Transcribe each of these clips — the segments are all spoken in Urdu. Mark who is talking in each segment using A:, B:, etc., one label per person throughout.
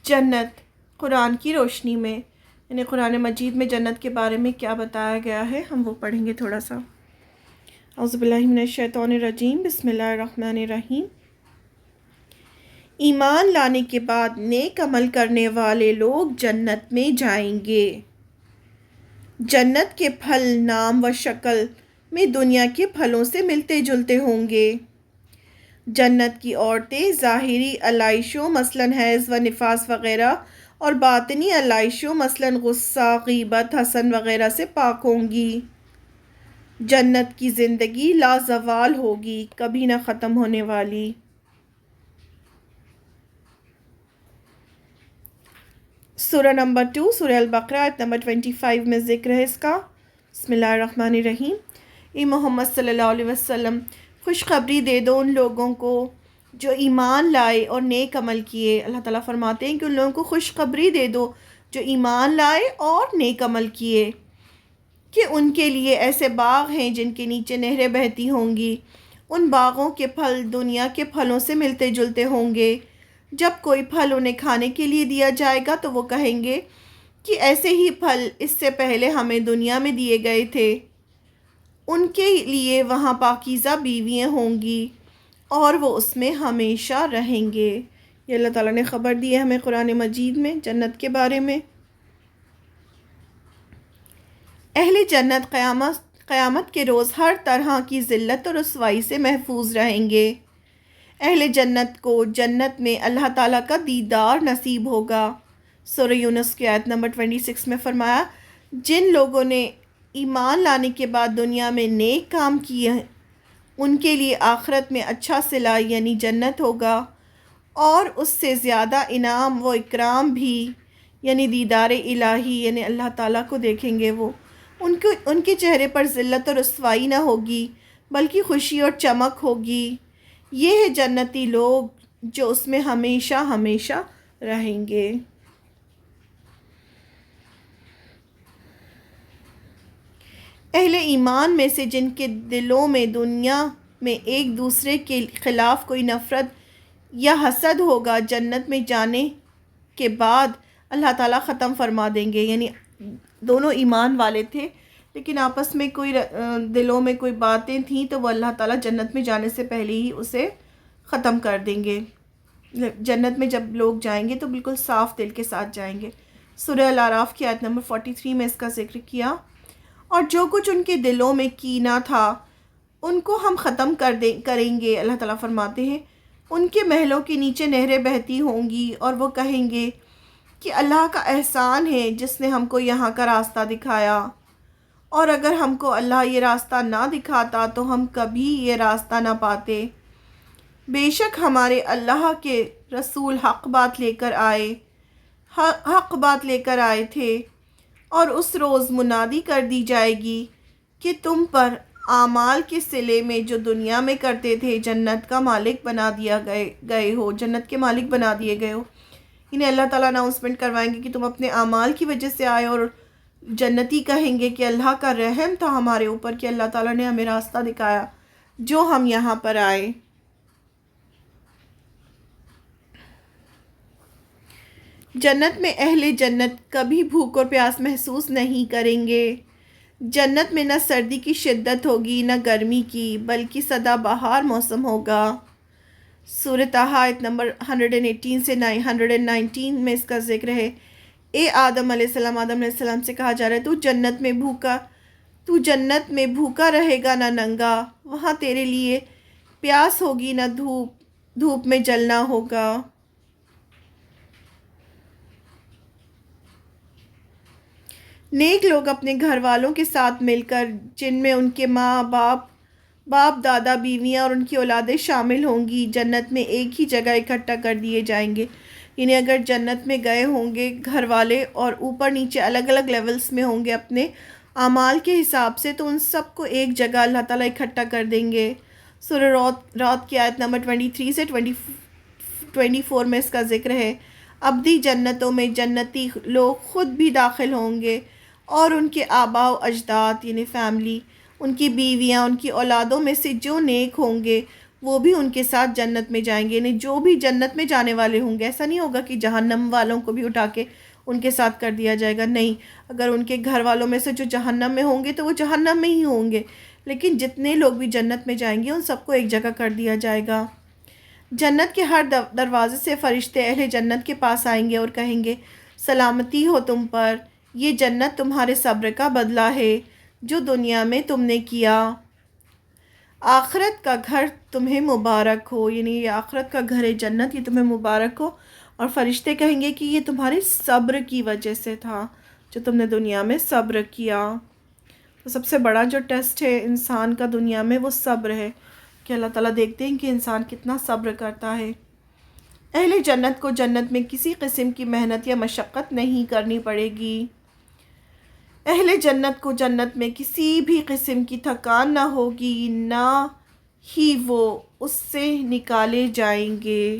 A: جنت قرآن کی روشنی میں، یعنی قرآن مجید میں جنت کے بارے میں کیا بتایا گیا ہے، ہم وہ پڑھیں گے تھوڑا سا۔ اعوذ باللہ من الشیطان الرجیم، بسم اللہ الرحمن الرحیم۔ ایمان لانے کے بعد نیک عمل کرنے والے لوگ جنت میں جائیں گے۔ جنت کے پھل نام و شکل میں دنیا کے پھلوں سے ملتے جلتے ہوں گے۔ جنت کی عورتیں ظاہری علائشوں مثلاً حیض و نفاس وغیرہ اور باطنی علائشوں مثلاً غصہ، غیبت، حسد وغیرہ سے پاک ہوں گی۔ جنت کی زندگی لازوال ہوگی، کبھی نہ ختم ہونے والی۔ سورہ نمبر 2 سورہ البقرہ آیت نمبر 25 میں ذکر ہے اس کا۔ بسم اللہ الرحمن الرحیم۔ اے محمد صلی اللہ علیہ وسلم، خوشخبری دے دو ان لوگوں کو جو ایمان لائے اور نیک عمل کیے۔ اللہ تعالیٰ فرماتے ہیں کہ ان لوگوں کو خوشخبری دے دو جو ایمان لائے اور نیک عمل کیے، کہ ان کے لیے ایسے باغ ہیں جن کے نیچے نہریں بہتی ہوں گی۔ ان باغوں کے پھل دنیا کے پھلوں سے ملتے جلتے ہوں گے۔ جب کوئی پھل انہیں کھانے کے لیے دیا جائے گا تو وہ کہیں گے کہ ایسے ہی پھل اس سے پہلے ہمیں دنیا میں دیے گئے تھے۔ ان کے لیے وہاں پاکیزہ بیویاں ہوں گی اور وہ اس میں ہمیشہ رہیں گے۔ یہ اللہ تعالیٰ نے خبر دی ہے ہمیں قرآن مجید میں جنت کے بارے میں۔ اہل جنت قیامت کے روز ہر طرح کی ذلت اور رسوائی سے محفوظ رہیں گے۔ اہل جنت کو جنت میں اللہ تعالیٰ کا دیدار نصیب ہوگا۔ سورہ یونس کی آیت نمبر 26 میں فرمایا، جن لوگوں نے ایمان لانے کے بعد دنیا میں نیک کام کیے ان کے لیے آخرت میں اچھا صلہ یعنی جنت ہوگا، اور اس سے زیادہ انعام و اکرام بھی، یعنی دیدار الہی، یعنی اللہ تعالیٰ کو دیکھیں گے وہ۔ ان کے چہرے پر ذلت اور رسوائی نہ ہوگی بلکہ خوشی اور چمک ہوگی۔ یہ ہے جنتی لوگ جو اس میں ہمیشہ ہمیشہ رہیں گے۔ اہل ایمان میں سے جن کے دلوں میں دنیا میں ایک دوسرے کے خلاف کوئی نفرت یا حسد ہوگا، جنت میں جانے کے بعد اللہ تعالیٰ ختم فرما دیں گے۔ یعنی دونوں ایمان والے تھے لیکن آپس میں کوئی دلوں میں کوئی باتیں تھیں تو وہ اللہ تعالیٰ جنت میں جانے سے پہلے ہی اسے ختم کر دیں گے۔ جنت میں جب لوگ جائیں گے تو بالکل صاف دل کے ساتھ جائیں گے۔ سورہ الاعراف کی آیت نمبر 43 میں اس کا ذکر کیا۔ اور جو کچھ ان کے دلوں میں کینہ تھا ان کو ہم ختم کریں گے۔ اللہ تعالیٰ فرماتے ہیں ان کے محلوں کے نیچے نہریں بہتی ہوں گی اور وہ کہیں گے کہ اللہ کا احسان ہے جس نے ہم کو یہاں کا راستہ دکھایا، اور اگر ہم کو اللہ یہ راستہ نہ دکھاتا تو ہم کبھی یہ راستہ نہ پاتے۔ بے شک ہمارے اللہ کے رسول حق بات لے کر آئے تھے، اور اس روز منادی کر دی جائے گی کہ تم پر اعمال کے صلے میں جو دنیا میں کرتے تھے جنت کا مالک بنا دیا گئے ہو، جنت کے مالک بنا دیے گئے ہو۔ انہیں اللہ تعالیٰ اناؤنسمنٹ کروائیں گے کہ تم اپنے اعمال کی وجہ سے آئے، اور جنتی کہیں گے کہ اللہ کا رحم تھا ہمارے اوپر کہ اللہ تعالیٰ نے ہمیں راستہ دکھایا جو ہم یہاں پر آئے۔ جنت میں اہل جنت کبھی بھوک اور پیاس محسوس نہیں کریں گے۔ جنت میں نہ سردی کی شدت ہوگی نہ گرمی کی، بلکہ سدا بہار موسم ہوگا۔ سورہ طٰہٰ آیت نمبر 118 سے 119 میں اس کا ذکر ہے۔ اے آدم علیہ السلام سے کہا جا رہا ہے تو جنت میں بھوکا رہے گا نہ ننگا، وہاں تیرے لیے پیاس ہوگی نہ دھوپ میں جلنا ہوگا۔ نیک لوگ اپنے گھر والوں کے ساتھ مل کر، جن میں ان کے ماں باپ دادا بیویاں اور ان کی اولادیں شامل ہوں گی، جنت میں ایک ہی جگہ اکٹھا کر دیے جائیں گے۔ یعنی اگر جنت میں گئے ہوں گے گھر والے اور اوپر نیچے الگ الگ لیولز میں ہوں گے اپنے اعمال کے حساب سے، تو ان سب کو ایک جگہ اللہ تعالیٰ اکٹھا کر دیں گے۔ سورہ رات کی آیت نمبر 23 سے 24 میں اس کا ذکر ہے۔ ابدی جنتوں میں جنتی لوگ خود بھی داخل ہوں گے اور ان کے آباء و اجداد یعنی فیملی، ان کی بیویاں، ان کی اولادوں میں سے جو نیک ہوں گے وہ بھی ان کے ساتھ جنت میں جائیں گے. یعنی جو بھی جنت میں جانے والے ہوں گے، ایسا نہیں ہوگا کہ جہنم والوں کو بھی اٹھا کے ان کے ساتھ کر دیا جائے گا. نہیں، اگر ان کے گھر والوں میں سے جو جہنم میں ہوں گے تو وہ جہنم میں ہی ہوں گے، لیکن جتنے لوگ بھی جنت میں جائیں گے ان سب کو ایک جگہ کر دیا جائے گا. جنت کے ہر دروازے سے فرشتے اہل جنت کے پاس آئیں گے اور کہیں گے سلامتی ہو تم پر، یہ جنت تمہارے صبر کا بدلہ ہے جو دنیا میں تم نے کیا. آخرت کا گھر تمہیں مبارک ہو. یعنی یہ آخرت کا گھر ہے جنت، یہ تمہیں مبارک ہو. اور فرشتے کہیں گے کہ یہ تمہارے صبر کی وجہ سے تھا، جو تم نے دنیا میں صبر کیا. تو سب سے بڑا جو ٹیسٹ ہے انسان کا دنیا میں وہ صبر ہے، کہ اللہ تعالیٰ دیکھتے ہیں کہ انسان کتنا صبر کرتا ہے. اہل جنت کو جنت میں کسی قسم کی محنت یا مشقت نہیں کرنی پڑے گی. اہل جنت کو جنت میں کسی بھی قسم کی تھکان نہ ہوگی، نہ ہی وہ اس سے نکالے جائیں گے.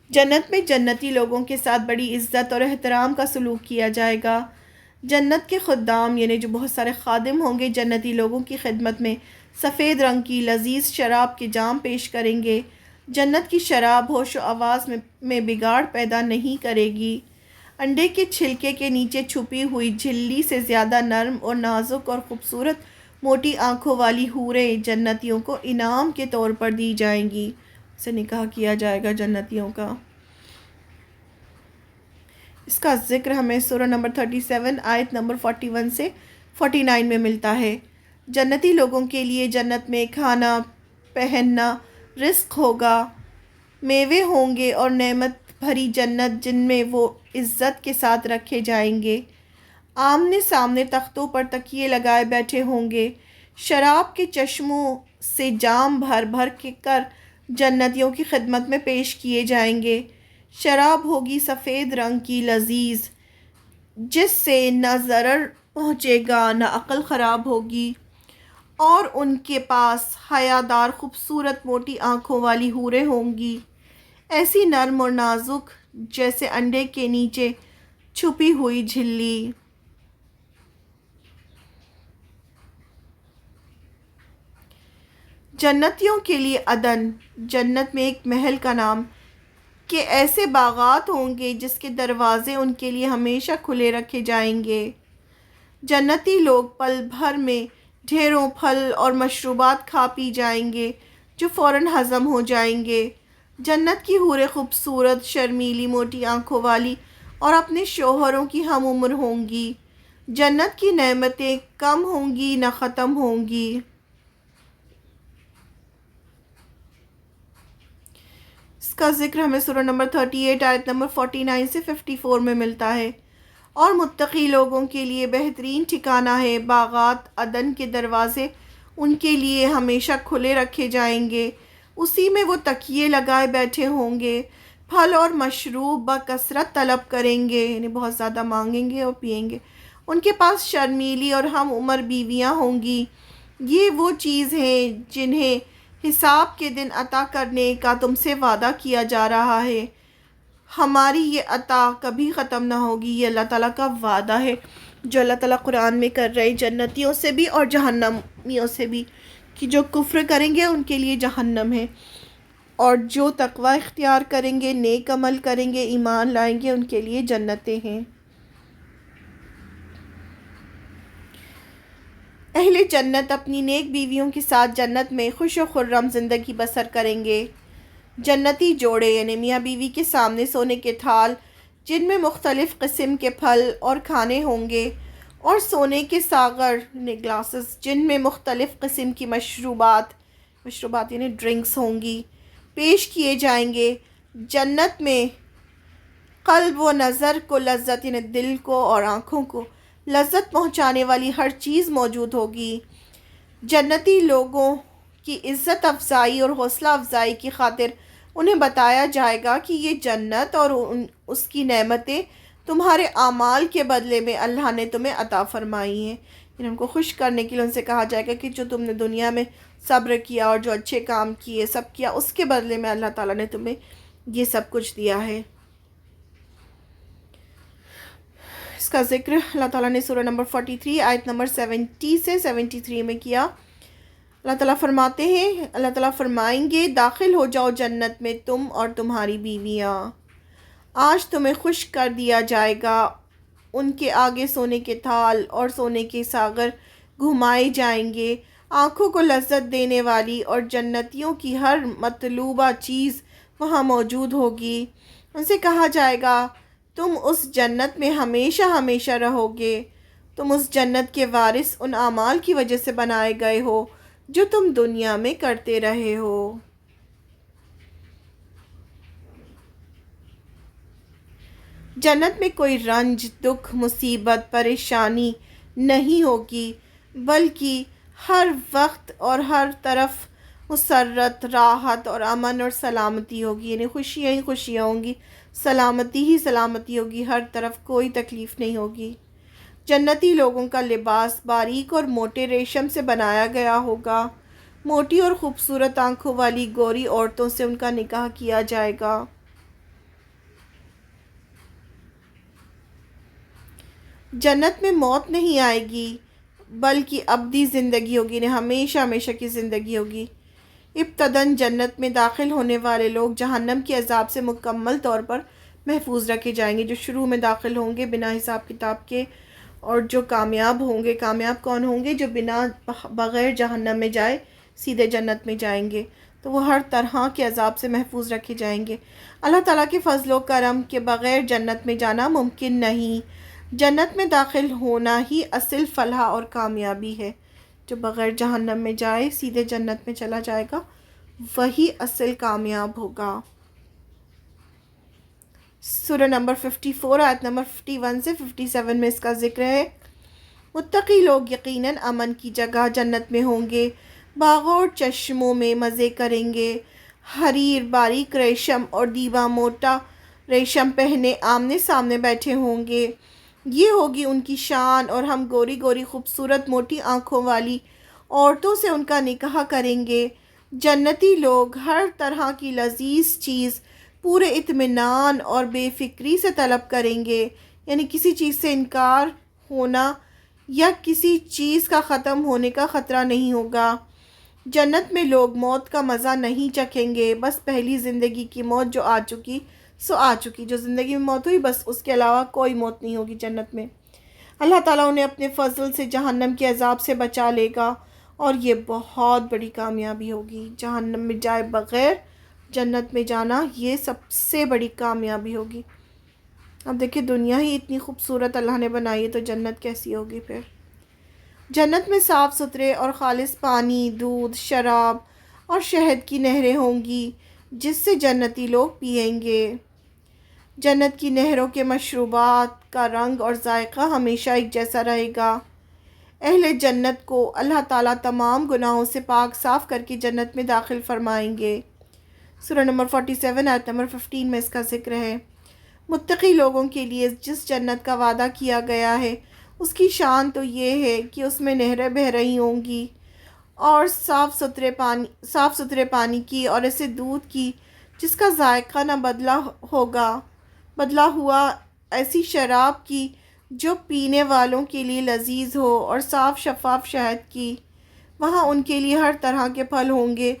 A: جنت میں جنتی لوگوں کے ساتھ بڑی عزت اور احترام کا سلوک کیا جائے گا. جنت کے خدام یعنی جو بہت سارے خادم ہوں گے جنتی لوگوں کی خدمت میں سفید رنگ کی لذیذ شراب کے جام پیش کریں گے. جنت کی شراب ہوش و آواز میں بگاڑ پیدا نہیں کرے گی. انڈے کے چھلکے کے نیچے چھپی ہوئی جھلی سے زیادہ نرم اور نازک اور خوبصورت موٹی آنکھوں والی حوریں جنتیوں کو انعام کے طور پر دی جائیں گی. سے نکاح کیا جائے گا جنتیوں کا. اس کا ذکر ہمیں سورہ نمبر 37 آیت نمبر 41 سے 49 میں ملتا ہے. جنتی لوگوں کے لیے جنت میں کھانا پہننا رزق ہوگا، میوے ہوں گے اور نعمت بھری جنت جن میں وہ عزت کے ساتھ رکھے جائیں گے. آمنے سامنے تختوں پر تکیے لگائے بیٹھے ہوں گے. شراب کے چشموں سے جام بھر بھر کے کر جنتیوں کی خدمت میں پیش کیے جائیں گے. شراب ہوگی سفید رنگ کی لذیذ، جس سے نہ ضرر پہنچے گا نہ عقل خراب ہوگی. اور ان کے پاس حیادار خوبصورت موٹی آنکھوں والی حوریں ہوں گی، ایسی نرم اور نازک جیسے انڈے کے نیچے چھپی ہوئی جھلی. جنتیوں کے لیے عدن جنت میں ایک محل کا نام کہ ایسے باغات ہوں گے جس کے دروازے ان کے لیے ہمیشہ کھلے رکھے جائیں گے. جنتی لوگ پل بھر میں ڈھیروں پھل اور مشروبات کھا پی جائیں گے جو فوراً ہضم ہو جائیں گے. جنت کی حوریں خوبصورت، شرمیلی، موٹی آنکھوں والی اور اپنے شوہروں کی ہم عمر ہوں گی. جنت کی نعمتیں کم ہوں گی نہ ختم ہوں گی. اس کا ذکر ہمیں سورہ نمبر 38 آیت نمبر 49 سے 54 میں ملتا ہے. اور متقی لوگوں کے لیے بہترین ٹھکانہ ہے. باغات عدن کے دروازے ان کے لیے ہمیشہ کھلے رکھے جائیں گے. اسی میں وہ تکیے لگائے بیٹھے ہوں گے. پھل اور مشروب بکثرت طلب کریں گے، یعنی بہت زیادہ مانگیں گے اور پئیں گے. ان کے پاس شرمیلی اور ہم عمر بیویاں ہوں گی. یہ وہ چیز ہیں جنہیں حساب کے دن عطا کرنے کا تم سے وعدہ کیا جا رہا ہے. ہماری یہ عطا کبھی ختم نہ ہوگی. یہ اللہ تعالیٰ کا وعدہ ہے جو اللہ تعالیٰ قرآن میں کر رہے جنتیوں سے بھی اور جہنمیوں سے بھی، کہ جو کفر کریں گے ان کے لیے جہنم ہے، اور جو تقوی اختیار کریں گے، نیک عمل کریں گے، ایمان لائیں گے، ان کے لیے جنتیں ہیں. اہل جنت اپنی نیک بیویوں کے ساتھ جنت میں خوش و خرم زندگی بسر کریں گے. جنتی جوڑے یعنی میاں بیوی کے سامنے سونے کے تھال جن میں مختلف قسم کے پھل اور کھانے ہوں گے، اور سونے کے ساغر یعنی گلاسز جن میں مختلف قسم کی مشروبات یعنی ڈرنکس ہوں گی، پیش کیے جائیں گے. جنت میں قلب و نظر کو لذت یعنی دل کو اور آنکھوں کو لذت پہنچانے والی ہر چیز موجود ہوگی. جنتی لوگوں کی عزت افزائی اور حوصلہ افزائی کی خاطر انہیں بتایا جائے گا کہ یہ جنت اور اس کی نعمتیں تمہارے اعمال کے بدلے میں اللہ نے تمہیں عطا فرمائی ہیں. یعنی ان کو خوش کرنے کے لیے ان سے کہا جائے گا کہ جو تم نے دنیا میں صبر کیا اور جو اچھے کام کیے سب کیا، اس کے بدلے میں اللہ تعالیٰ نے تمہیں یہ سب کچھ دیا ہے. اس کا ذکر اللہ تعالیٰ نے سورہ نمبر 43 آیت نمبر 70 سے 73 میں کیا۔ اللہ تعالیٰ فرماتے ہیں، اللہ تعالیٰ فرمائیں گے داخل ہو جاؤ جنت میں تم اور تمہاری بیویاں، آج تمہیں خوش کر دیا جائے گا، ان کے آگے سونے کے تھال اور سونے کے ساغر گھمائے جائیں گے، آنکھوں کو لذت دینے والی اور جنتیوں کی ہر مطلوبہ چیز وہاں موجود ہوگی۔ ان سے کہا جائے گا تم اس جنت میں ہمیشہ ہمیشہ رہو گے، تم اس جنت کے وارث ان اعمال کی وجہ سے بنائے گئے ہو جو تم دنیا میں کرتے رہے ہو۔ جنت میں کوئی رنج، دکھ، مصیبت، پریشانی نہیں ہوگی، بلکہ ہر وقت اور ہر طرف مسرت، راحت اور امن اور سلامتی ہوگی، یعنی خوشیاں ہی خوشیاں ہوں گی، سلامتی ہی سلامتی ہوگی، ہر طرف کوئی تکلیف نہیں ہوگی۔ جنتی لوگوں کا لباس باریک اور موٹے ریشم سے بنایا گیا ہوگا، موٹی اور خوبصورت آنکھوں والی گوری عورتوں سے ان کا نکاح کیا جائے گا۔ جنت میں موت نہیں آئے گی، بلکہ ابدی زندگی ہوگی، یعنی ہمیشہ ہمیشہ کی زندگی ہوگی۔ ابتداً جنت میں داخل ہونے والے لوگ جہنم کے عذاب سے مکمل طور پر محفوظ رکھے جائیں گے۔ جو شروع میں داخل ہوں گے بنا حساب کتاب کے، اور جو کامیاب ہوں گے، کامیاب کون ہوں گے؟ جو بغیر جہنم میں جائے سیدھے جنت میں جائیں گے، تو وہ ہر طرح کے عذاب سے محفوظ رکھے جائیں گے۔ اللہ تعالیٰ کے فضل و کرم کے بغیر جنت میں جانا ممکن نہیں۔ جنت میں داخل ہونا ہی اصل فلاح اور کامیابی ہے۔ جو بغیر جہنم میں جائے سیدھے جنت میں چلا جائے گا، وہی اصل کامیاب ہوگا۔ سورہ نمبر 54 آیت نمبر 51 سے 57 میں اس کا ذکر ہے۔ متقی لوگ یقیناً امن کی جگہ جنت میں ہوں گے، باغوں اور چشموں میں مزے کریں گے، حریر، باریک ریشم اور دیبا موٹا ریشم پہنے آمنے سامنے بیٹھے ہوں گے۔ یہ ہوگی ان کی شان، اور ہم گوری گوری خوبصورت موٹی آنکھوں والی عورتوں سے ان کا نکاح کریں گے۔ جنتی لوگ ہر طرح کی لذیذ چیز پورے اطمینان اور بے فکری سے طلب کریں گے، یعنی کسی چیز سے انکار ہونا یا کسی چیز کا ختم ہونے کا خطرہ نہیں ہوگا۔ جنت میں لوگ موت کا مزہ نہیں چکھیں گے، بس پہلی زندگی کی موت جو آ چکی سو آ چکی، جو زندگی میں موت ہوئی بس، اس کے علاوہ کوئی موت نہیں ہوگی جنت میں۔ اللہ تعالیٰ انہیں اپنے فضل سے جہنم کے عذاب سے بچا لے گا، اور یہ بہت بڑی کامیابی ہوگی۔ جہنم میں جائے بغیر جنت میں جانا یہ سب سے بڑی کامیابی ہوگی۔ اب دیکھیں دنیا ہی اتنی خوبصورت اللہ نے بنائی ہے، تو جنت کیسی ہوگی پھر۔ جنت میں صاف ستھرے اور خالص پانی، دودھ، شراب اور شہد کی نہریں ہوں گی، جس سے جنتی لوگ پئیں گے۔ جنت کی نہروں کے مشروبات کا رنگ اور ذائقہ ہمیشہ ایک جیسا رہے گا۔ اہل جنت کو اللہ تعالیٰ تمام گناہوں سے پاک صاف کر کے جنت میں داخل فرمائیں گے۔ سورہ نمبر 47 آیت نمبر 15 میں اس کا ذکر ہے۔ متقی لوگوں کے لیے جس جنت کا وعدہ کیا گیا ہے، اس کی شان تو یہ ہے کہ اس میں نہریں بہہ رہی ہوں گی، اور صاف ستھرے پانی کی، اور ایسے دودھ کی جس کا ذائقہ نہ بدلا ہوا، ایسی شراب کی جو پینے والوں کے لیے لذیذ ہو، اور صاف شفاف شہد کی۔ وہاں ان کے لیے ہر طرح کے پھل ہوں گے،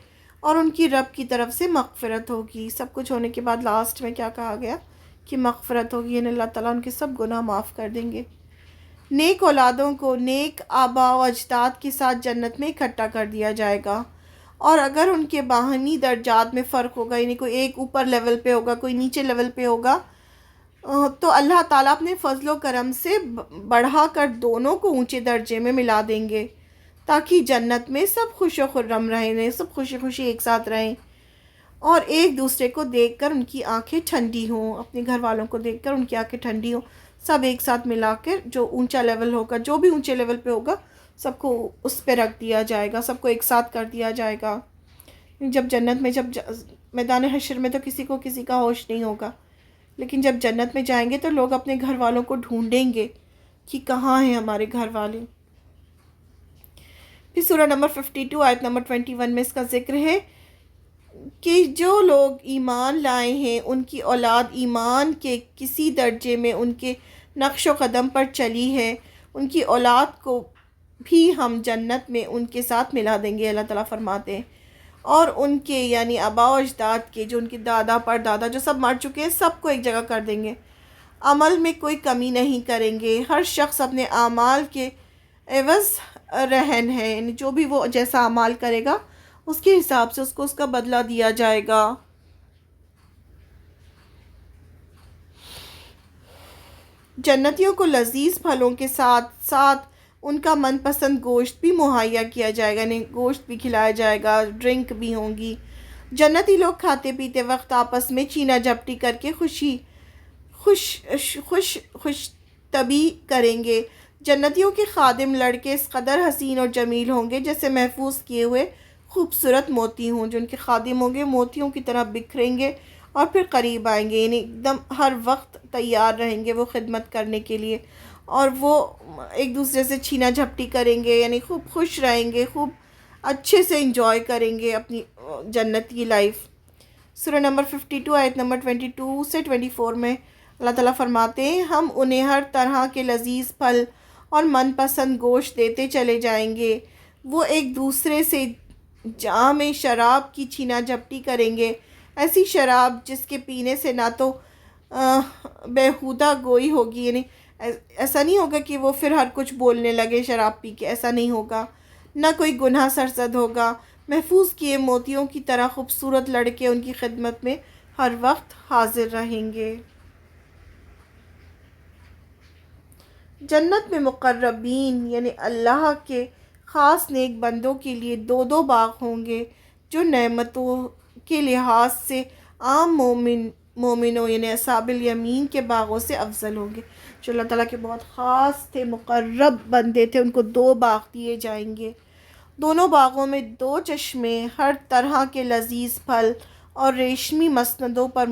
A: اور ان کی رب کی طرف سے مغفرت ہوگی۔ سب کچھ ہونے کے بعد لاسٹ میں کیا کہا گیا کہ مغفرت ہوگی، یعنی اللہ تعالیٰ ان کے سب گناہ معاف کر دیں گے۔ نیک اولادوں کو نیک آباء و اجداد کے ساتھ جنت میں اکٹھا کر دیا جائے گا، اور اگر ان کے باہمی درجات میں فرق ہوگا، یعنی کوئی ایک اوپر لیول پہ ہوگا، کوئی نیچے لیول پہ ہوگا، تو اللہ تعالیٰ اپنے فضل و کرم سے بڑھا کر دونوں کو اونچے درجے میں ملا دیں گے، تاکہ جنت میں سب خوش و خرم رہیں، سب خوشی خوشی ایک ساتھ رہیں، اور ایک دوسرے کو دیکھ کر ان کی آنکھیں ٹھنڈی ہوں، اپنے گھر والوں کو دیکھ کر ان کی آنکھیں ٹھنڈی ہوں۔ سب ایک ساتھ ملا کر جو اونچا لیول ہوگا، جو بھی اونچے لیول پہ ہوگا، سب کو اس پہ رکھ دیا جائے گا، سب کو ایک ساتھ کر دیا جائے گا۔ جب جنت میں میدان حشر میں تو کسی کو کسی کا ہوش نہیں ہوگا، لیکن جب جنت میں جائیں گے تو لوگ اپنے گھر والوں کو ڈھونڈیں گے کہ کہاں ہیں ہمارے گھر والے۔ پھر سورہ نمبر 52 آیت نمبر 21 میں اس کا ذکر ہے کہ جو لوگ ایمان لائے ہیں ان کی اولاد ایمان کے کسی درجے میں ان کے نقش و قدم پر چلی ہے، ان کی اولاد کو بھی ہم جنت میں ان کے ساتھ ملا دیں گے، اللہ تعالیٰ فرماتے ہیں۔ اور ان کے یعنی آباء و اجداد کے جو ان کے دادا پر دادا جو سب مر چکے ہیں، سب کو ایک جگہ کر دیں گے، عمل میں کوئی کمی نہیں کریں گے۔ ہر شخص اپنے اعمال کے عوض رہن ہے، یعنی جو بھی وہ جیسا اعمال کرے گا اس کے حساب سے اس کو اس کا بدلہ دیا جائے گا۔ جنتیوں کو لذیذ پھلوں کے ساتھ ساتھ ان کا من پسند گوشت بھی مہیا کیا جائے گا، یعنی گوشت بھی کھلایا جائے گا، ڈرنک بھی ہوں گی۔ جنتی لوگ کھاتے پیتے وقت آپس میں چینہ جھپٹی کر کے خوش طبی کریں گے۔ جنتیوں کے خادم لڑکے اس قدر حسین اور جمیل ہوں گے جیسے محفوظ کیے ہوئے خوبصورت موتی ہوں۔ جو ان کے خادم ہوں گے موتیوں کی طرح بکھریں گے اور پھر قریب آئیں گے، یعنی ایک دم ہر وقت تیار رہیں گے وہ خدمت کرنے کے لیے، اور وہ ایک دوسرے سے چھینا جھپٹی کریں گے، یعنی خوب خوش رہیں گے، خوب اچھے سے انجوائے کریں گے اپنی جنت کی لائف۔ سورہ نمبر 52 آیت نمبر 22 سے 24 میں اللہ تعالیٰ فرماتے ہیں، ہم انہیں ہر طرح کے لذیذ پھل اور من پسند گوشت دیتے چلے جائیں گے۔ وہ ایک دوسرے سے جام شراب کی چھینا جھپٹی کریں گے، ایسی شراب جس کے پینے سے نہ تو بیہودہ گوئی ہوگی، یعنی ایسا نہیں ہوگا کہ وہ پھر ہر کچھ بولنے لگے شراب پی کے، ایسا نہیں ہوگا، نہ کوئی گناہ سرزد ہوگا۔ محفوظ کیے موتیوں کی طرح خوبصورت لڑکے ان کی خدمت میں ہر وقت حاضر رہیں گے۔ جنت میں مقربین یعنی اللہ کے خاص نیک بندوں کے لیے دو دو باغ ہوں گے جو نعمتوں کے لحاظ سے عام مومنوں یعنی اصحاب الیمین کے باغوں سے افضل ہوں گے۔ جو اللہ تعالیٰ کے بہت خاص تھے، مقرب بندے تھے، ان کو دو باغ دیے جائیں گے۔ دونوں باغوں میں دو چشمے ہر طرح کے لذیذ پھل اور ریشمی مسندوں پر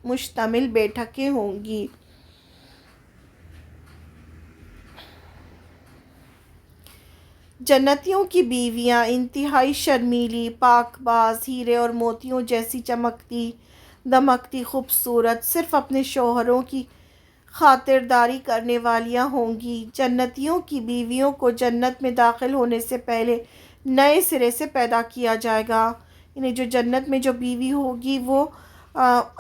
A: مشتمل بیٹھکیں ہوں گی۔ جنتیوں کی بیویاں انتہائی شرمیلی، پاک باز، ہیرے اور موتیوں جیسی چمکتی دمکتی خوبصورت، صرف اپنے شوہروں کی خاطرداری کرنے والیاں ہوں گی۔ جنتیوں کی بیویوں کو جنت میں داخل ہونے سے پہلے نئے سرے سے پیدا کیا جائے گا، یعنی جو جنت میں جو بیوی ہوگی وہ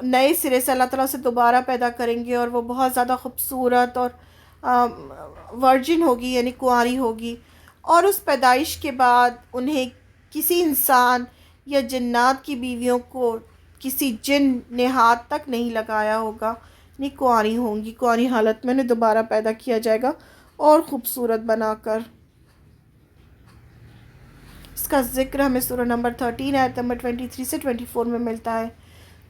A: نئے سرے سے اللہ تعالیٰ سے دوبارہ پیدا کریں گے، اور وہ بہت زیادہ خوبصورت اور ورجن ہوگی، یعنی کنواری ہوگی، اور اس پیدائش کے بعد انہیں کسی انسان یا جنات کی بیویوں کو کسی جن نے ہاتھ تک نہیں لگایا ہوگا، یعنی کنواری ہوں گی، کنواری حالت میں انہیں دوبارہ پیدا کیا جائے گا اور خوبصورت بنا کر۔ اس کا ذکر ہمیں سورہ نمبر 13 آیت نمبر 23 سے 24 میں ملتا ہے۔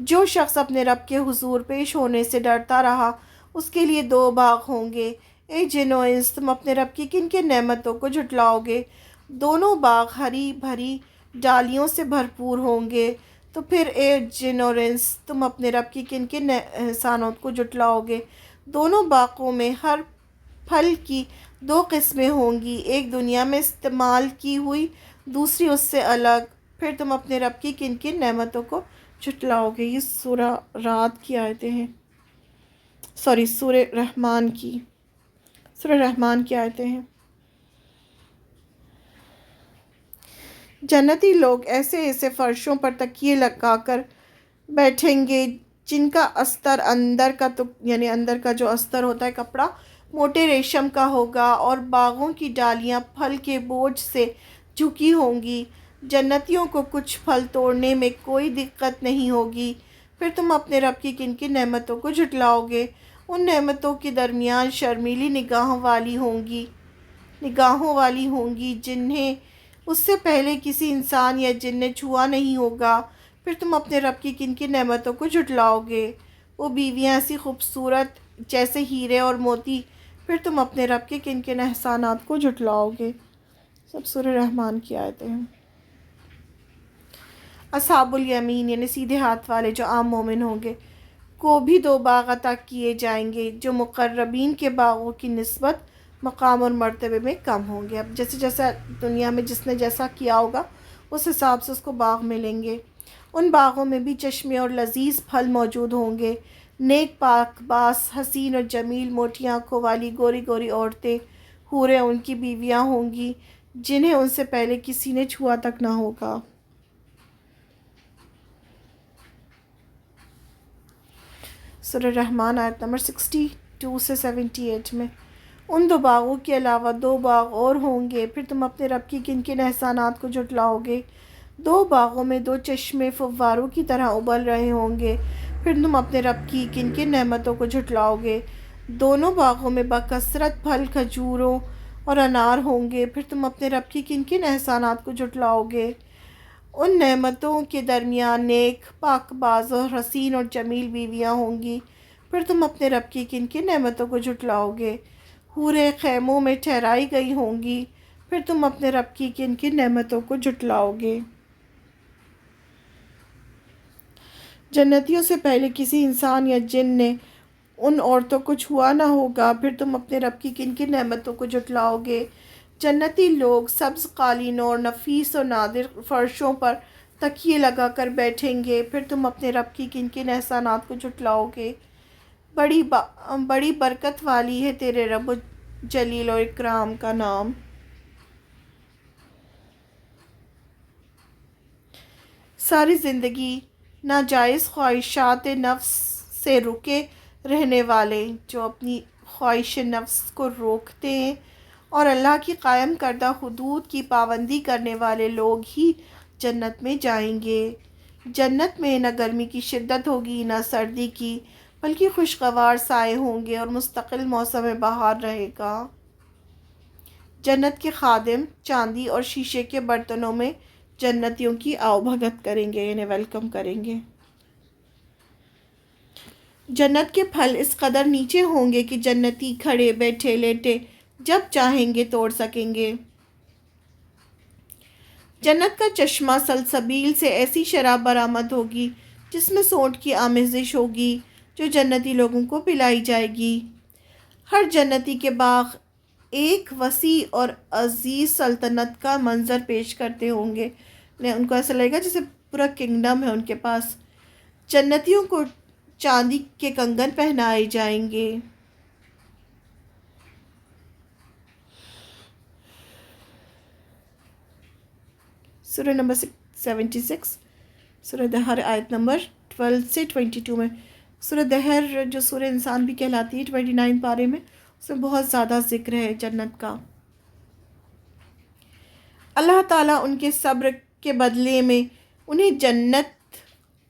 A: جو شخص اپنے رب کے حضور پیش ہونے سے ڈرتا رہا اس کے لیے دو باغ ہوں گے۔ اے جن و انس، تم اپنے رب کی کن کن نعمتوں کو جھٹلاؤ گے؟ دونوں باغ ہری بھری ڈالیوں سے بھرپور ہوں گے۔ تو پھر اے جن اور انس، تم اپنے رب کی کن کن احسانوں کو جھٹلاؤ گے؟ دونوں باغوں میں ہر پھل کی دو قسمیں ہوں گی، ایک دنیا میں استعمال کی ہوئی، دوسری اس سے الگ۔ پھر تم اپنے رب کی کن کن نعمتوں کو جھٹلاؤ گے؟ یہ سورہ رات کی آیتیں ہیں، سورہ رحمان کی آیتیں ہیں۔ جنتی لوگ ایسے ایسے فرشوں پر تکیے لگا کر بیٹھیں گے جن کا استر اندر کا جو استر ہوتا ہے کپڑا موٹے ریشم کا ہوگا، اور باغوں کی ڈالیاں پھل کے بوجھ سے جھکی ہوں گی۔ جنتیوں کو کچھ پھل توڑنے میں کوئی دقت نہیں ہوگی۔ پھر تم اپنے رب کی کن کن نعمتوں کو جھٹلاؤ گے؟ ان نعمتوں کے درمیان شرمیلی نگاہوں والی ہوں گی جنہیں اس سے پہلے کسی انسان یا جن نے چھوا نہیں ہوگا۔ پھر تم اپنے رب کی کن کن نعمتوں کو جھٹلاؤ گے؟ وہ بیویاں ایسی خوبصورت جیسے ہیرے اور موتی۔ پھر تم اپنے رب کے کن کن احسانات کو جھٹلاؤ گے؟ سب سورہ رحمان کی آیتیں ہیں۔ اصحاب الیمین یعنی سیدھے ہاتھ والے جو عام مومن ہوں گے کو بھی دو باغ عطا کیے جائیں گے جو مقربین کے باغوں کی نسبت مقام اور مرتبے میں کم ہوں گے۔ اب جیسا دنیا میں جس نے جیسا کیا ہوگا اس حساب سے اس کو باغ ملیں گے۔ ان باغوں میں بھی چشمے اور لذیذ پھل موجود ہوں گے نیک پاک باس حسین اور جمیل موٹی آنکھوں والی گوری گوری عورتیں حوریں ان کی بیویاں ہوں گی جنہیں ان سے پہلے کسی نے چھوا تک نہ ہوگا۔ سورہ رحمان آیت نمبر 62 سے 78 میں، ان دو باغوں کے علاوہ دو باغ اور ہوں گے، پھر تم اپنے رب کی کن کن احسانات کو جھٹلاؤ گے؟ دو باغوں میں دو چشمے فواروں کی طرح ابل رہے ہوں گے، پھر تم اپنے رب کی کن کن نعمتوں کو جھٹلاؤ گے؟ دونوں باغوں میں بکثرت پھل کھجوروں اور انار ہوں گے، پھر تم اپنے رب کی کن کن احسانات کو جھٹلاؤ گے؟ ان نعمتوں کے درمیان نیک پاک باز اور حسین اور جمیل بیویاں ہوں گی، پھر تم اپنے رب کی کن کن نعمتوں کو جھٹلاؤ گے؟ حوریں خیموں میں ٹھہرائی گئی ہوں گی، پھر تم اپنے رب کی کن کن نعمتوں کو جھٹلاؤ گے؟ جنتیوں سے پہلے کسی انسان یا جن نے ان عورتوں کو چھوا نہ ہوگا، پھر تم اپنے رب کی کن کن نعمتوں کو جھٹلاؤ گے؟ جنتی لوگ سبز قالینوں اور نفیس اور نادر فرشوں پر تکیے لگا کر بیٹھیں گے، پھر تم اپنے رب کی کن کن احسانات کو جھٹلاؤ گے؟ بڑی برکت والی ہے تیرے رب جلیل اور اکرام کا نام۔ ساری زندگی ناجائز خواہشات نفس سے رکے رہنے والے، جو اپنی خواہش نفس کو روکتے ہیں اور اللہ کی قائم کردہ حدود کی پابندی کرنے والے لوگ ہی جنت میں جائیں گے۔ جنت میں نہ گرمی کی شدت ہوگی نہ سردی کی، بلکہ خوشگوار سائے ہوں گے اور مستقل موسم بہار رہے گا۔ جنت کے خادم چاندی اور شیشے کے برتنوں میں جنتیوں کی آؤ بھگت کریں گے، انہیں ویلکم کریں گے۔ جنت کے پھل اس قدر نیچے ہوں گے کہ جنتی کھڑے بیٹھے لیٹے جب چاہیں گے توڑ سکیں گے۔ جنت کا چشمہ سلسبیل سے ایسی شراب برآمد ہوگی جس میں سونٹ کی آمیزش ہوگی، جو جنتی لوگوں کو پلائی جائے گی۔ ہر جنتی کے باغ ایک وسیع اور عزیز سلطنت کا منظر پیش کرتے ہوں گے، ان کو ایسا لگے گا جیسے پورا کنگڈم ہے ان کے پاس۔ جنتیوں کو چاندی کے کنگن پہنائے جائیں گے۔ سورہ نمبر 76، سورہ دہر آیت نمبر 12 سے 22 میں۔ سورہ دہر جو سورہ انسان بھی کہلاتی ہے 29 پارے میں، اس میں بہت زیادہ ذکر ہے جنت کا۔ اللہ تعالیٰ ان کے صبر کے بدلے میں انہیں جنت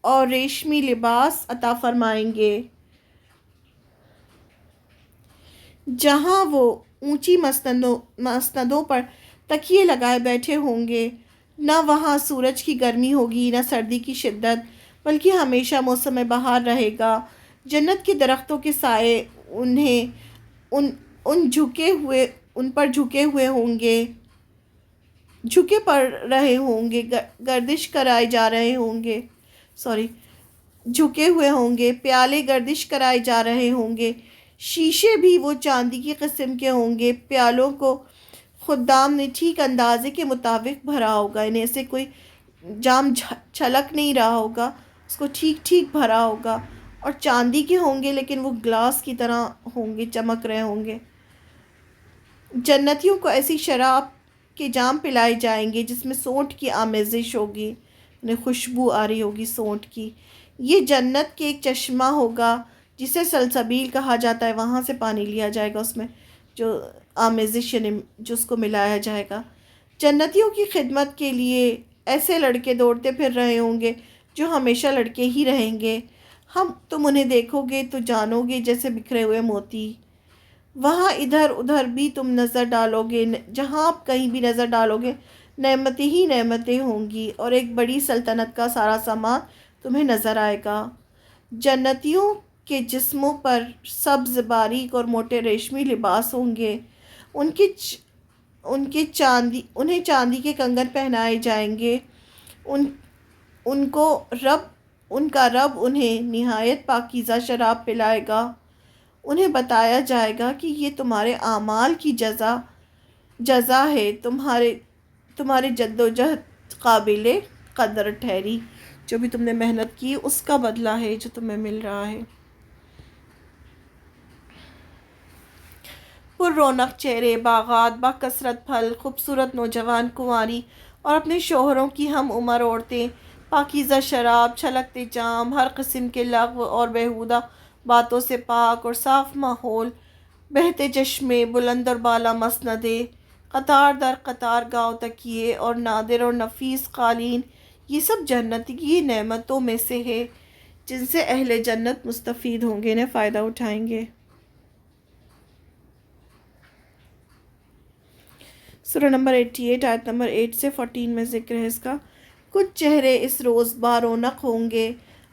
A: اور ریشمی لباس عطا فرمائیں گے، جہاں وہ اونچی مسندوں پر تکیے لگائے بیٹھے ہوں گے۔ نہ وہاں سورج کی گرمی ہوگی نہ سردی کی شدت، بلکہ ہمیشہ موسم بہار رہے گا۔ جنت کے درختوں کے سائے ان پر جھکے ہوئے ہوں گے، جھکے پڑ رہے ہوں گے، گردش کرائے جا رہے ہوں گے، جھکے ہوئے ہوں گے، پیالے گردش کرائے جا رہے ہوں گے۔ شیشے بھی وہ چاندی کی قسم کے ہوں گے، پیالوں کو خدام نے ٹھیک اندازے کے مطابق بھرا ہوگا، انہیں سے کوئی جام چھلک نہیں رہا ہوگا، اس کو ٹھیک ٹھیک بھرا ہوگا، اور چاندی کے ہوں گے لیکن وہ گلاس کی طرح ہوں گے، چمک رہے ہوں گے۔ جنتیوں کو ایسی شراب کے جام پلائے جائیں گے جس میں سونٹ کی آمیزش ہوگی، انہیں خوشبو آ رہی ہوگی سونٹ کی۔ یہ جنت کے ایک چشمہ ہوگا جسے سلسبیل کہا جاتا ہے، وہاں سے پانی لیا جائے گا، اس میں جو آمیزش یعنی جو اس کو ملایا جائے گا۔ جنتیوں کی خدمت کے لیے ایسے لڑکے دوڑتے پھر رہے ہوں گے جو ہمیشہ لڑکے ہی رہیں گے۔ تم انہیں دیکھو گے تو جانو گے جیسے بکھرے ہوئے موتی۔ وہاں ادھر ادھر بھی تم نظر ڈالو گے، جہاں آپ کہیں بھی نظر ڈالو گے نعمتیں ہی نعمتیں ہوں گی، اور ایک بڑی سلطنت کا سارا سامان تمہیں نظر آئے گا۔ جنتیوں کے جسموں پر سبز باریک اور موٹے ریشمی لباس ہوں گے، انہیں چاندی کے کنگن پہنائے جائیں گے۔ ان کا رب انہیں نہایت پاکیزہ شراب پلائے گا۔ انہیں بتایا جائے گا کہ یہ تمہارے اعمال کی جزا ہے، تمہارے جد و جہد قابل قدر ٹھہری، جو بھی تم نے محنت کی اس کا بدلہ ہے جو تمہیں مل رہا ہے۔ پر رونق چہرے، باغات، باکثرت پھل، خوبصورت نوجوان کنواری اور اپنے شوہروں کی ہم عمر عورتیں، پاکیزہ شراب، چھلکتے جام، ہر قسم کے لغو اور بیہودہ باتوں سے پاک اور صاف ماحول، بہتے چشمے، بلند اور بالا مسندیں، قطار در قطار گاؤ تکیے اور نادر اور نفیس قالین، یہ سب جنت کی نعمتوں میں سے ہے جن سے اہل جنت مستفید ہوں گے، انہیں فائدہ اٹھائیں گے۔ سورہ نمبر 88 آیت نمبر 8 سے 14 میں ذکر ہے اس کا۔ کچھ چہرے اس روز بارونق ہوں گے،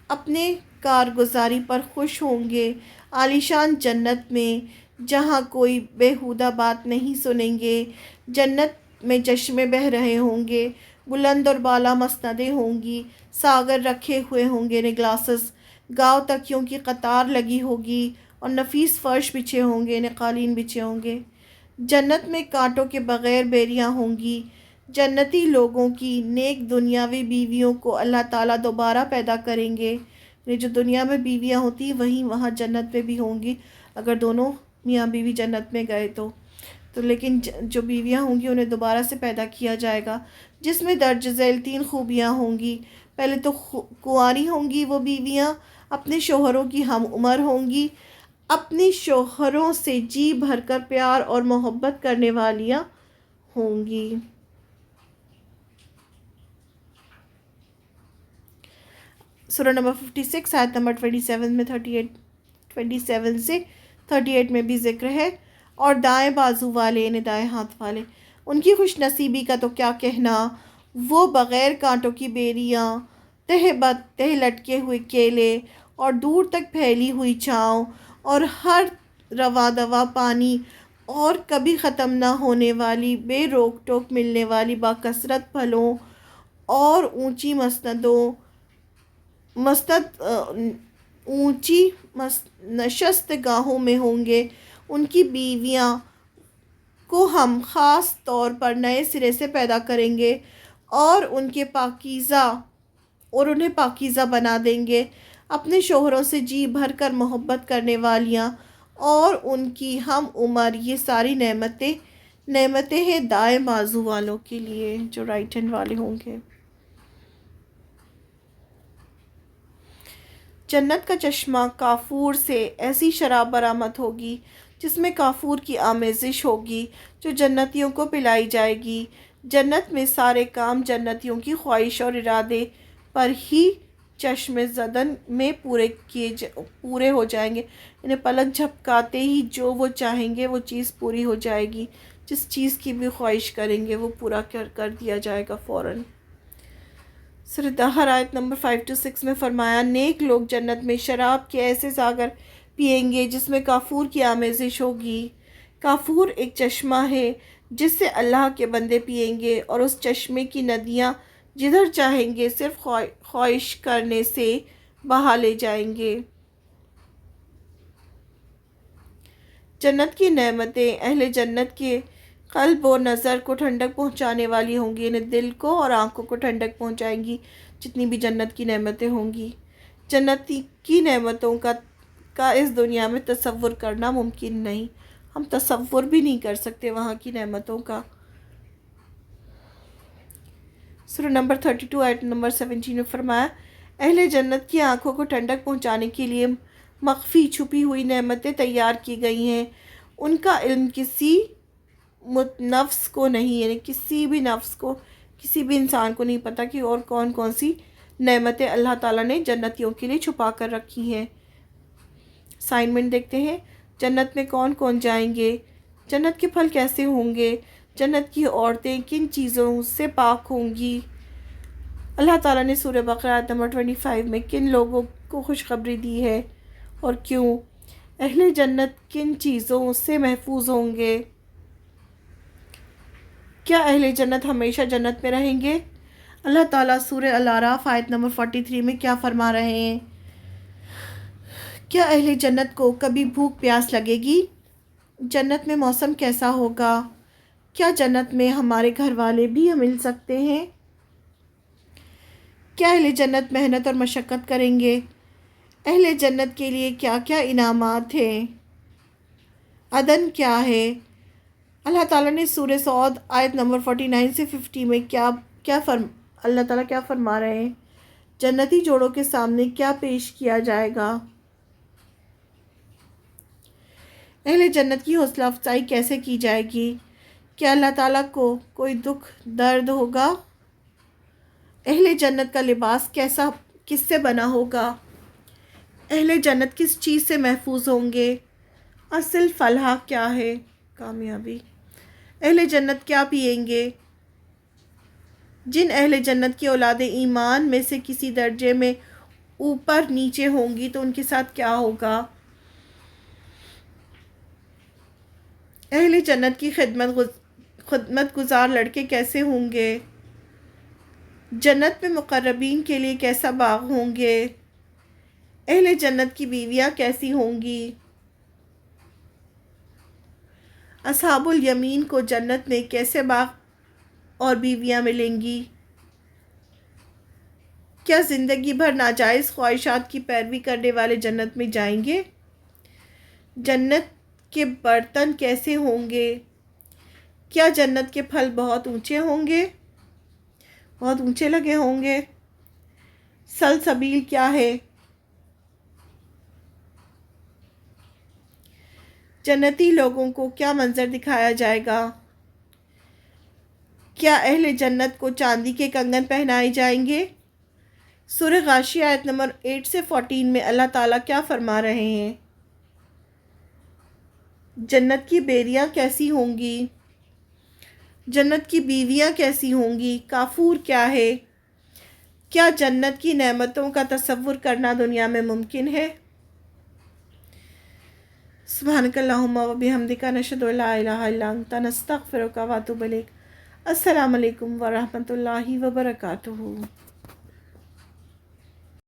A: اپنے کارگزاری پر خوش ہوں گے، عالیشان جنت میں جہاں کوئی بیہودہ بات نہیں سنیں گے۔ جنت میں چشمے بہہ رہے ہوں گے، بلند اور بالا مسندیں ہوں گی، ساغر رکھے ہوئے ہوں گے، گلاسز، گاؤ تکیوں کی قطار لگی ہوگی اور نفیس فرش بچھے ہوں گے، قالین بچھے ہوں گے۔ جنت میں کانٹوں کے بغیر بیریاں ہوں گی۔ جنتی لوگوں کی نیک دنیاوی بیویوں کو اللہ تعالیٰ دوبارہ پیدا کریں گے۔ یہ جو دنیا میں بیویاں ہوتی وہیں وہاں جنت میں بھی ہوں گی، اگر دونوں میاں بیوی جنت میں گئے تو لیکن جو بیویاں ہوں گی انہیں دوبارہ سے پیدا کیا جائے گا، جس میں درج ذیل 3 خوبیاں ہوں گی۔ پہلے تو کنواری ہوں گی وہ بیویاں، اپنے شوہروں کی ہم عمر ہوں گی، اپنے شوہروں سے جی بھر کر پیار اور محبت کرنے والیاں ہوں گی۔ سورہ نمبر 56 آیت نمبر 27 میں 27 سے 38 میں بھی ذکر ہے۔ اور دائیں بازو والے یعنی دائیں ہاتھ والے، ان کی خوش نصیبی کا تو کیا کہنا، وہ بغیر کانٹوں کی بیریاں، تہ لٹکے ہوئے کیلے اور دور تک پھیلی ہوئی چھاؤں اور ہر رواں دوا پانی اور کبھی ختم نہ ہونے والی بے روک ٹوک ملنے والی باکثرت پھلوں اور اونچی نشست گاہوں میں ہوں گے۔ ان کی بیویاں کو ہم خاص طور پر نئے سرے سے پیدا کریں گے اور انہیں پاکیزہ بنا دیں گے۔ اپنے شوہروں سے جی بھر کر محبت کرنے والیاں اور ان کی ہم عمر، یہ ساری نعمتیں ہیں دائیں بازو والوں کے لیے جو رائٹ ہینڈ والے ہوں گے۔ جنت کا چشمہ کافور سے ایسی شراب برآمد ہوگی جس میں کافور کی آمیزش ہوگی جو جنتیوں کو پلائی جائے گی۔ جنت میں سارے کام جنتیوں کی خواہش اور ارادے پر ہی چشم زدن میں پورے ہو جائیں گے، انہیں پلک جھپکاتے ہی جو وہ چاہیں گے وہ چیز پوری ہو جائے گی، جس چیز کی بھی خواہش کریں گے وہ پورا کر دیا جائے گا فوراً۔ سورہ دہر آیت نمبر 5 سے 6 میں فرمایا، نیک لوگ جنت میں شراب کے ایسے ساغر پئیں گے جس میں کافور کی آمیزش ہوگی۔ کافور ایک چشمہ ہے جس سے اللہ کے بندے پئیں گے اور اس چشمے کی ندیاں جدھر چاہیں گے صرف خواہش کرنے سے بہا لے جائیں گے۔ جنت کی نعمتیں اہل جنت کے قلب و نظر کو ٹھنڈک پہنچانے والی ہوں گی، انہیں دل کو اور آنکھوں کو ٹھنڈک پہنچائیں گی جتنی بھی جنت کی نعمتیں ہوں گی۔ جنت کی نعمتوں کا اس دنیا میں تصور کرنا ممکن نہیں، ہم تصور بھی نہیں کر سکتے وہاں کی نعمتوں کا۔ سورہ نمبر 32 آیت نمبر 17 میں فرمایا، اہل جنت کی آنکھوں کو ٹھنڈک پہنچانے کے لیے مخفی چھپی ہوئی نعمتیں تیار کی گئی ہیں۔ ان کا علم کسی نفس کو نہیں، یعنی کسی بھی نفس کو، کسی بھی انسان کو نہیں پتہ کہ اور کون کون سی نعمتیں اللہ تعالیٰ نے جنتیوں کے لیے چھپا کر رکھی ہیں۔ اسائنمنٹ دیکھتے ہیں، جنت میں کون کون جائیں گے، جنت کے پھل کیسے ہوں گے، جنت کی عورتیں کن چیزوں سے پاک ہوں گی۔ اللہ تعالیٰ نے سورہ بقرہ آیت نمبر 25 میں کن لوگوں کو خوشخبری دی ہے اور کیوں، اہل جنت کن چیزوں سے محفوظ ہوں گے۔ کیا اہل جنت ہمیشہ جنت میں رہیں گے؟ اللہ تعالیٰ سورہ الاعراف آیت نمبر 43 میں کیا فرما رہے ہیں؟ کیا اہل جنت کو کبھی بھوک پیاس لگے گی؟ جنت میں موسم کیسا ہوگا؟ کیا جنت میں ہمارے گھر والے بھی مل سکتے ہیں؟ کیا اہل جنت محنت اور مشقت کریں گے؟ اہل جنت کے لیے کیا کیا انعامات ہیں؟ عدن کیا ہے؟ اللہ تعالیٰ نے سورہ سعود آیت نمبر 49 سے 50 میں اللہ تعالیٰ کیا فرما رہے ہیں؟ جنتی جوڑوں کے سامنے کیا پیش کیا جائے گا؟ اہل جنت کی حوصلہ افزائی کیسے کی جائے گی؟ کیا اللہ تعالیٰ کو کوئی دکھ درد ہوگا؟ اہل جنت کا لباس کس سے بنا ہوگا؟ اہل جنت کس چیز سے محفوظ ہوں گے؟ اصل فلاح کیا ہے؟ کامیابی۔ اہل جنت کیا پئیں گے؟ جن اہل جنت کی اولاد ایمان میں سے کسی درجے میں اوپر نیچے ہوں گی تو ان کے ساتھ کیا ہوگا؟ اہل جنت کی خدمت گزار لڑکے کیسے ہوں گے؟ جنت میں مقربین کے لیے کیسا باغ ہوں گے؟ اہل جنت کی بیویاں کیسی ہوں گی؟ اصحاب الیمین کو جنت میں کیسے باغ اور بیویاں ملیں گی؟ کیا زندگی بھر ناجائز خواہشات کی پیروی کرنے والے جنت میں جائیں گے؟ جنت کے برتن کیسے ہوں گے؟ کیا جنت کے پھل بہت اونچے ہوں گے؟ بہت اونچے لگے ہوں گے؟ سلسبیل کیا ہے؟ جنتی لوگوں کو کیا منظر دکھایا جائے گا؟ کیا اہل جنت کو چاندی کے کنگن پہنائے جائیں گے؟ سورہ غاشیہ آیت نمبر 8 سے 14 میں اللہ تعالیٰ کیا فرما رہے ہیں؟ جنت کی بیریاں کیسی ہوں گی؟ جنت کی بیویاں کیسی ہوں گی؟ کافور کیا ہے؟ کیا جنت کی نعمتوں کا تصور کرنا دنیا میں ممکن ہے؟ سبحانک اللہم و بحمدک نشہد ان لا الہ الا انت نستغفرک و نتوب الیک۔ السلام علیکم ورحمۃ اللہ وبرکاتہ۔